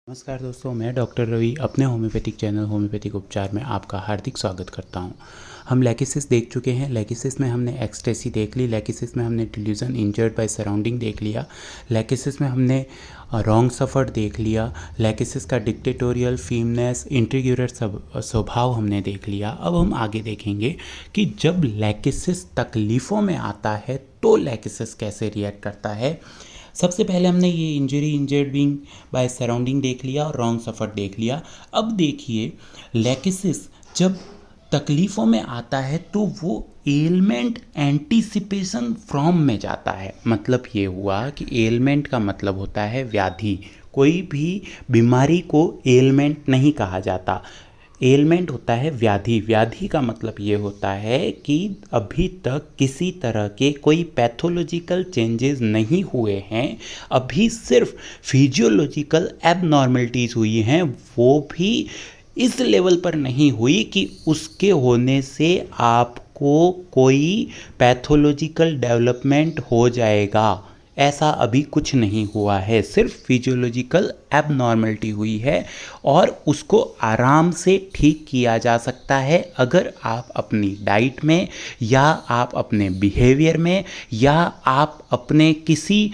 नमस्कार दोस्तों, मैं डॉक्टर रवि अपने होम्योपैथिक चैनल होम्योपैथिक उपचार में आपका हार्दिक स्वागत करता हूं। हम लेकिसिस देख चुके हैं। लेकिसिस में हमने एक्सटेसी देख ली, लेकिसिस में हमने डिल्यूजन इंजर्ड बाय सराउंडिंग देख लिया, लेकिसिस में हमने रॉन्ग सफर्ड देख लिया, लेकिसिस का डिक्टेटोरियल, फीमनेस, इंट्रीग्यूरर स्वभाव हमने देख लिया। अब हम आगे देखेंगे कि जब लेकिसिस तकलीफ़ों में आता है तो लेकिसिस कैसे रिएक्ट करता है। सबसे पहले हमने ये इंजर्ड बीइंग बाय सराउंडिंग देख लिया और रॉन्ग सफर देख लिया। अब देखिए, लेकिसिस जब तकलीफ़ों में आता है तो वो एलमेंट एंटीसिपेशन फ्रॉम में जाता है। मतलब ये हुआ कि एलमेंट का मतलब होता है व्याधि। कोई भी बीमारी को एलमेंट नहीं कहा जाता, एलमेंट होता है व्याधि। व्याधि का मतलब ये होता है कि अभी तक किसी तरह के कोई पैथोलॉजिकल चेंजेस नहीं हुए हैं, अभी सिर्फ फिजियोलॉजिकल एबनॉर्मलिटीज़ हुई हैं, वो भी इस लेवल पर नहीं हुई कि उसके होने से आपको कोई पैथोलॉजिकल डेवलपमेंट हो जाएगा। ऐसा अभी कुछ नहीं हुआ है, सिर्फ फिजियोलॉजिकल एबनॉर्मलिटी हुई है और उसको आराम से ठीक किया जा सकता है अगर आप अपनी डाइट में या आप अपने बिहेवियर में या आप अपने किसी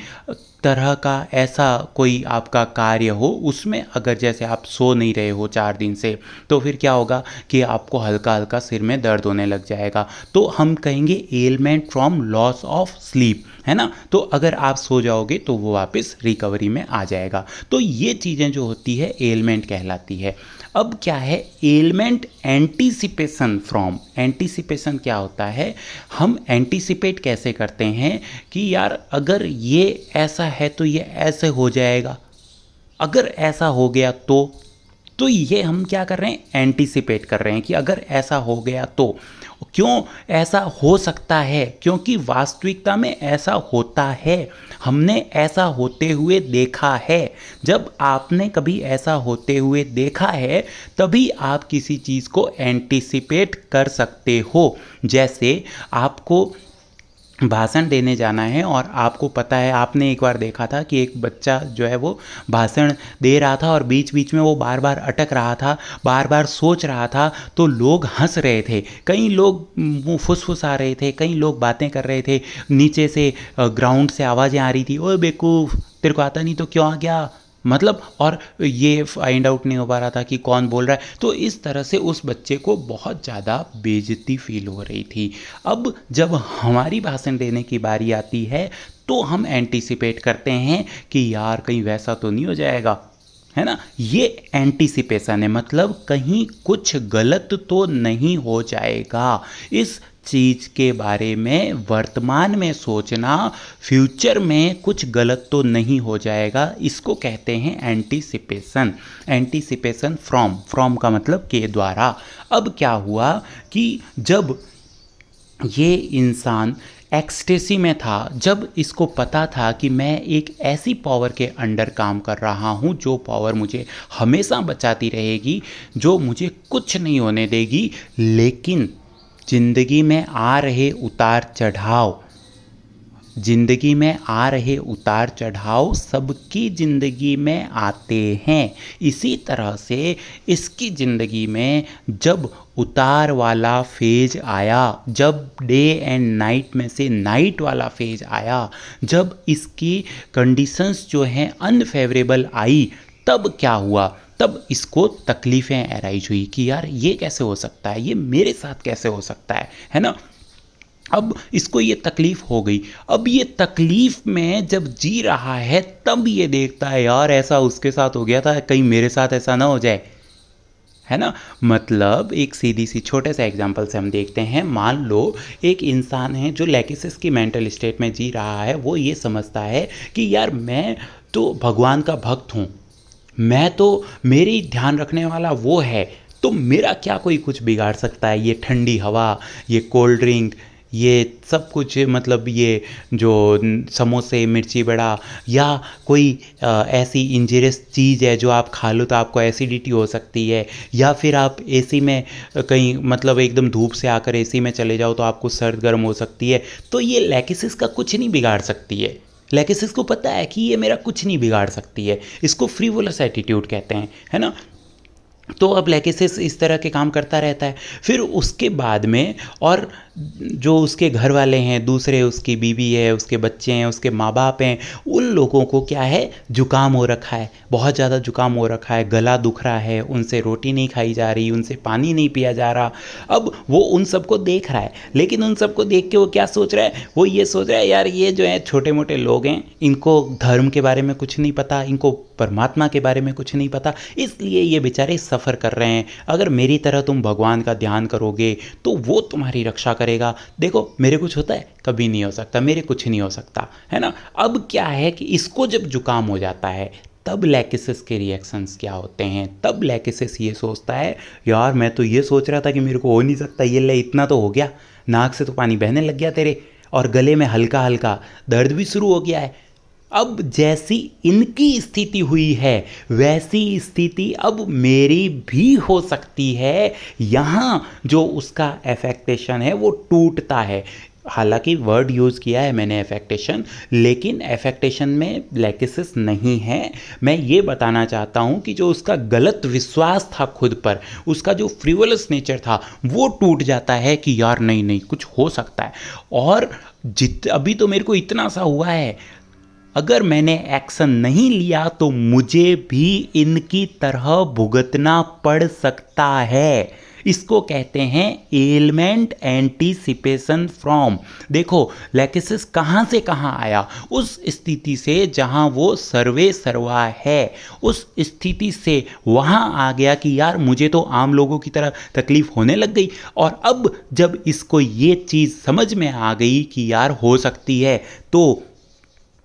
तरह का ऐसा कोई आपका कार्य हो उसमें, अगर जैसे आप सो नहीं रहे हो 4 दिन से, तो फिर क्या होगा कि आपको हल्का हल्का सिर में दर्द होने लग जाएगा, तो हम कहेंगे ailment from loss of sleep, है ना। तो अगर आप सो जाओगे तो वो वापस रिकवरी में आ जाएगा। तो ये चीज़ें जो होती है एलमेंट कहलाती है। अब क्या है एलमेंट एंटीसिपेशन फ्रॉम। एंटीसिपेशन क्या होता है, हम एंटीसिपेट कैसे करते हैं कि यार अगर ये ऐसा है तो ये ऐसे हो जाएगा, अगर ऐसा हो गया तो ये हम क्या कर रहे हैं, एंटीसिपेट कर रहे हैं कि अगर ऐसा हो गया तो। क्यों ऐसा हो सकता है, क्योंकि वास्तविकता में ऐसा होता है, हमने ऐसा होते हुए देखा है। जब आपने कभी ऐसा होते हुए देखा है तभी आप किसी चीज़ को एंटीसिपेट कर सकते हो। जैसे आपको भाषण देने जाना है और आपको पता है, आपने एक बार देखा था कि एक बच्चा जो है वो भाषण दे रहा था और बीच बीच में वो बार बार अटक रहा था, बार बार सोच रहा था, तो लोग हंस रहे थे, कई लोग फुसफुसा रहे थे, कई लोग बातें कर रहे थे, नीचे से ग्राउंड से आवाज़ें आ रही थी, ओए बेवकूफ़ तेरे को आता नहीं तो क्यों आ गया, मतलब, और ये फाइंड आउट नहीं हो पा रहा था कि कौन बोल रहा है। तो इस तरह से उस बच्चे को बहुत ज़्यादा बेइज्जती फील हो रही थी। अब जब हमारी भाषण देने की बारी आती है तो हम एंटीसिपेट करते हैं कि यार कहीं वैसा तो नहीं हो जाएगा, है ना। ये एंटीसिपेशन है, मतलब कहीं कुछ गलत तो नहीं हो जाएगा। इस चीज़ के बारे में वर्तमान में सोचना, फ्यूचर में कुछ गलत तो नहीं हो जाएगा, इसको कहते हैं एंटीसिपेशन। एंटीसिपेशन फ्रॉम का मतलब के द्वारा। अब क्या हुआ कि जब ये इंसान एक्सटेसी में था, जब इसको पता था कि मैं एक ऐसी पावर के अंडर काम कर रहा हूँ जो पावर मुझे हमेशा बचाती रहेगी, जो मुझे कुछ नहीं होने देगी, लेकिन ज़िंदगी में आ रहे उतार चढ़ाव, जिंदगी में आ रहे उतार चढ़ाव सबकी ज़िंदगी में आते हैं। इसी तरह से इसकी ज़िंदगी में जब उतार वाला फेज आया, जब डे एंड नाइट में से नाइट वाला फेज आया, जब इसकी कंडीशंस जो हैं अनफेवरेबल आई, तब क्या हुआ, तब इसको तकलीफ़ें अराइज हुई कि यार ये कैसे हो सकता है, ये मेरे साथ कैसे हो सकता है ना। अब इसको ये तकलीफ़ हो गई। अब ये तकलीफ़ में जब जी रहा है तब ये देखता है यार ऐसा उसके साथ हो गया था, कहीं मेरे साथ ऐसा ना हो जाए, है ना। मतलब एक सीधी सी छोटे से एग्जांपल से हम देखते हैं। मान लो एक इंसान है जो लेकिसिस की मेंटल स्टेट में जी रहा है, वो ये समझता है कि यार मैं तो भगवान का भक्त हूँ, मैं तो, मेरी ध्यान रखने वाला वो है, तो मेरा क्या कोई कुछ बिगाड़ सकता है। ये ठंडी हवा, ये कोल्ड ड्रिंक, ये सब कुछ, मतलब ये जो समोसे, मिर्ची बड़ा, या कोई ऐसी इंजरियस चीज़ है जो आप खा लो तो आपको एसिडिटी हो सकती है, या फिर आप एसी में कहीं, मतलब एकदम धूप से आकर एसी में चले जाओ तो आपको सर्द गर्म हो सकती है, तो ये लेकिसिस का कुछ नहीं बिगाड़ सकती है। लेकिसिस को पता है कि ये मेरा कुछ नहीं बिगाड़ सकती है, इसको फ्रीवोलस एटीट्यूड कहते हैं, है ना। तो अब लेकिसिस इस तरह के काम करता रहता है। फिर उसके बाद में और जो उसके घर वाले हैं, दूसरे उसकी बीवी है, उसके बच्चे हैं, उसके माँ बाप हैं, उन लोगों को क्या है, जुकाम हो रखा है, बहुत ज़्यादा जुकाम हो रखा है, गला दुख रहा है, उनसे रोटी नहीं खाई जा रही, उनसे पानी नहीं पिया जा रहा। अब वो उन सबको देख रहा है, लेकिन उन सबको देख के वो क्या सोच रहा है, वो ये सोच रहा है यार ये जो है छोटे मोटे लोग हैं, इनको धर्म के बारे में कुछ नहीं पता, इनको परमात्मा के बारे में कुछ नहीं पता, इसलिए ये बेचारे सफ़र कर रहे हैं। अगर मेरी तरह तुम भगवान का ध्यान करोगे तो वो तुम्हारी रक्षा करेगा। देखो मेरे कुछ होता है, कभी नहीं हो सकता, मेरे कुछ नहीं हो सकता, है ना। अब क्या है कि इसको जब जुकाम हो जाता है तब लेकिसिस के रिएक्शंस क्या होते हैं। तब लेकिसिस ये सोचता है यार मैं तो ये सोच रहा था कि मेरे को हो नहीं सकता, ये ले इतना तो हो गया, नाक से तो पानी बहने लग गया तेरे, और गले में हल्का हल्का दर्द भी शुरू हो गया है। अब जैसी इनकी स्थिति हुई है वैसी स्थिति अब मेरी भी हो सकती है। यहाँ जो उसका एफेक्टेशन है वो टूटता है। हालांकि वर्ड यूज़ किया है मैंने एफेक्टेशन, लेकिन एफेक्टेशन में लेकिसिस नहीं है। मैं ये बताना चाहता हूँ कि जो उसका गलत विश्वास था खुद पर, उसका जो फ्रिवोलस नेचर था वो टूट जाता है कि यार नहीं नहीं कुछ हो सकता है। और अभी तो मेरे को इतना सा हुआ है, अगर मैंने एक्शन नहीं लिया तो मुझे भी इनकी तरह भुगतना पड़ सकता है। इसको कहते हैं एलमेंट एंटीसिपेशन फ्रॉम। देखो लेकिसिस कहाँ से कहाँ आया, उस स्थिति से जहाँ वो सर्वे सर्वा है, उस स्थिति से वहाँ आ गया कि यार मुझे तो आम लोगों की तरह तकलीफ होने लग गई। और अब जब इसको ये चीज़ समझ में आ गई कि यार हो सकती है, तो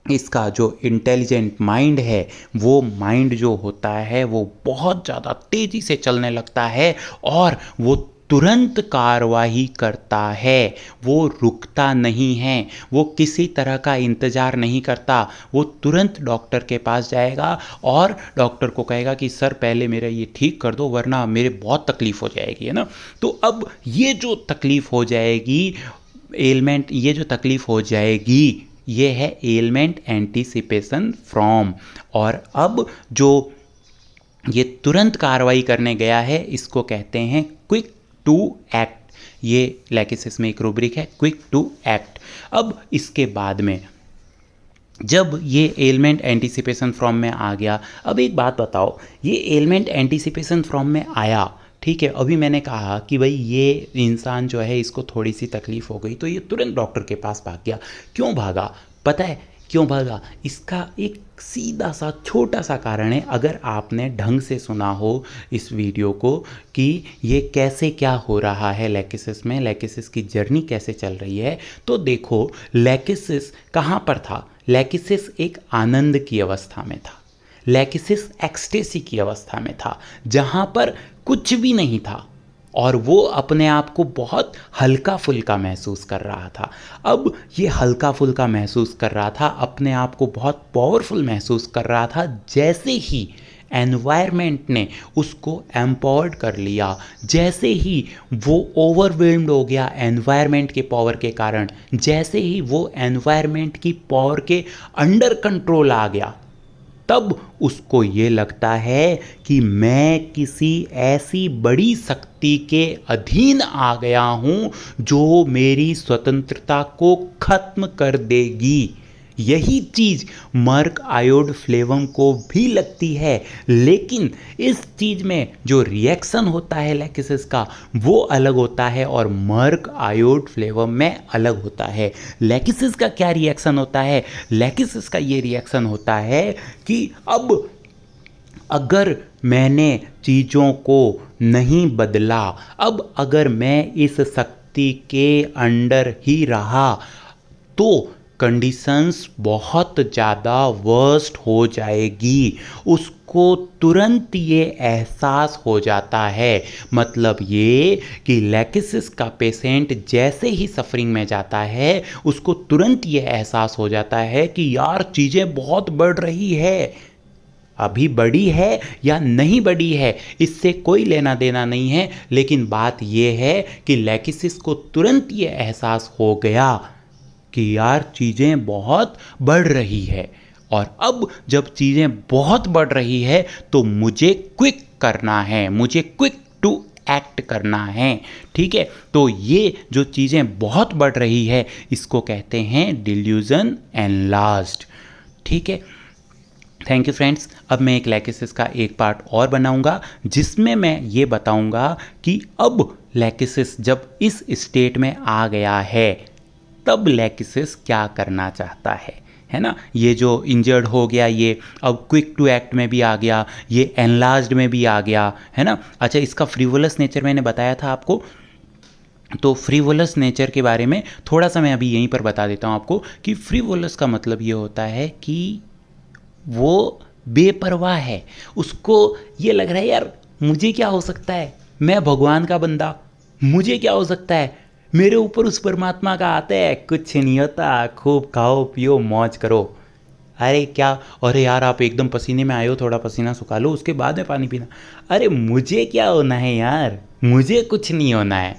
इसका जो इंटेलिजेंट माइंड है वो माइंड जो होता है वो बहुत ज़्यादा तेज़ी से चलने लगता है और वो तुरंत कार्रवाई करता है। वो रुकता नहीं है, वो किसी तरह का इंतज़ार नहीं करता, वो तुरंत डॉक्टर के पास जाएगा और डॉक्टर को कहेगा कि सर पहले मेरा ये ठीक कर दो वरना मेरे बहुत तकलीफ़ हो जाएगी, है ना। तो अब ये जो तकलीफ़ हो जाएगी एलमेंट, ये जो तकलीफ़ हो जाएगी ये है एलमेंट एंटीसिपेशन फ्रॉम। और अब जो ये तुरंत कार्रवाई करने गया है इसको कहते हैं क्विक टू एक्ट। ये लेकिसिस में एक रूब्रिक है, क्विक टू एक्ट। अब इसके बाद में जब ये एलमेंट एंटीसिपेशन फ्रॉम में आ गया, अब एक बात बताओ, ये एलमेंट एंटीसिपेशन फ्रॉम में आया, ठीक है, अभी मैंने कहा कि भाई ये इंसान जो है इसको थोड़ी सी तकलीफ हो गई तो ये तुरंत डॉक्टर के पास भाग गया। क्यों भागा, पता है क्यों भागा? इसका एक सीधा सा छोटा सा कारण है। अगर आपने ढंग से सुना हो इस वीडियो को कि ये कैसे क्या हो रहा है लेकिसिस में, लेकिसिस की जर्नी कैसे चल रही है, तो देखो लेकिसिस कहाँ पर था। लेकिसिस एक आनंद की अवस्था में था, लेकिसिस एक्सटेसी की अवस्था में था जहाँ पर कुछ भी नहीं था और वो अपने आप को बहुत हल्का फुल्का महसूस कर रहा था। अब ये हल्का फुल्का महसूस कर रहा था, अपने आप को बहुत पावरफुल महसूस कर रहा था, जैसे ही एनवायरनमेंट ने उसको एम्पावर्ड कर लिया, जैसे ही वो ओवरवेल्म्ड हो गया एनवायरनमेंट के पावर के कारण, जैसे ही वो एनवायरनमेंट की पावर के अंडर कंट्रोल आ गया, तब उसको ये लगता है कि मैं किसी ऐसी बड़ी शक्ति के अधीन आ गया हूँ जो मेरी स्वतंत्रता को खत्म कर देगी। यही चीज़ मर्क आयोड फ्लेवम को भी लगती है, लेकिन इस चीज़ में जो रिएक्शन होता है लेकिसिस का वो अलग होता है और मर्क आयोड फ्लेवम में अलग होता है। लेकिसिस का क्या रिएक्शन होता है? लेकिसिस का ये रिएक्शन होता है कि अब अगर मैंने चीज़ों को नहीं बदला, अब अगर मैं इस शक्ति के अंडर ही रहा तो कंडीशंस बहुत ज़्यादा वर्स्ट हो जाएगी। उसको तुरंत ये एहसास हो जाता है। मतलब ये कि लेकिसिस का पेशेंट जैसे ही सफरिंग में जाता है उसको तुरंत ये एहसास हो जाता है कि यार चीज़ें बहुत बढ़ रही है। अभी बड़ी है या नहीं बड़ी है इससे कोई लेना देना नहीं है, लेकिन बात यह है कि लेकिसिस को तुरंत ये एहसास हो गया कि यार चीज़ें बहुत बढ़ रही है, और अब जब चीज़ें बहुत बढ़ रही है तो मुझे क्विक करना है, मुझे क्विक टू एक्ट करना है। ठीक है, तो ये जो चीज़ें बहुत बढ़ रही है इसको कहते हैं डिल्यूजन एनलार्ज्ड। ठीक है, थैंक यू फ्रेंड्स। अब मैं एक लैकिसिस का एक पार्ट और बनाऊंगा जिसमें मैं ये बताऊंगा कि अब लैकिसिस जब इस स्टेट में आ गया है तब लैकिसिस क्या करना चाहता है ना। ये जो इंजर्ड हो गया ये अब क्विक टू एक्ट में भी आ गया, ये एनलार्ज्ड में भी आ गया, है ना। अच्छा, इसका फ्रीवोलस नेचर मैंने बताया था आपको, तो फ्रीवोलस नेचर के बारे में थोड़ा सा मैं अभी यहीं पर बता देता हूँ आपको कि फ्रीवोलस का मतलब ये होता है कि वो बेपरवाह है। उसको ये लग रहा है यार मुझे क्या हो सकता है, मैं भगवान का बंदा, मुझे क्या हो सकता है, मेरे ऊपर उस परमात्मा का आता है, कुछ नहीं होता, खूब खाओ पियो मौज करो। अरे क्या, अरे यार आप एकदम पसीने में आए हो, थोड़ा पसीना सुखा लो उसके बाद में पानी पीना। अरे मुझे क्या होना है यार, मुझे कुछ नहीं होना है।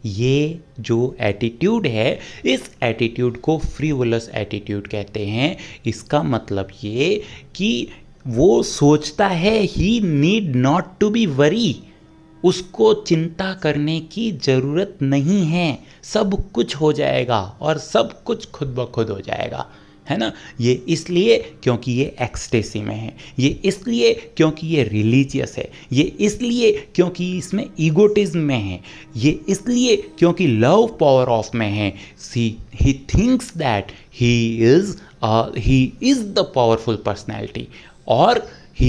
ये जो एटीट्यूड है इस एटीट्यूड को फ्रीवोलस एटीट्यूड कहते हैं। इसका मतलब ये कि वो सोचता है he need not to be worry, उसको चिंता करने की ज़रूरत नहीं है, सब कुछ हो जाएगा और सब कुछ खुद ब खुद हो जाएगा, है ना। ये इसलिए क्योंकि ये एक्सटेसी में है, ये इसलिए क्योंकि ये रिलीजियस है, ये इसलिए क्योंकि इसमें ईगोटिज्म में है, ये इसलिए क्योंकि लव पावर ऑफ में है। See he thinks that he is the powerful personality, और he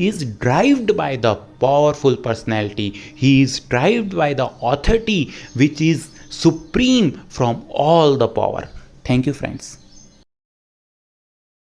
is drived by the powerful personality, he is drived by the authority which is supreme from all the power. Thank you friends.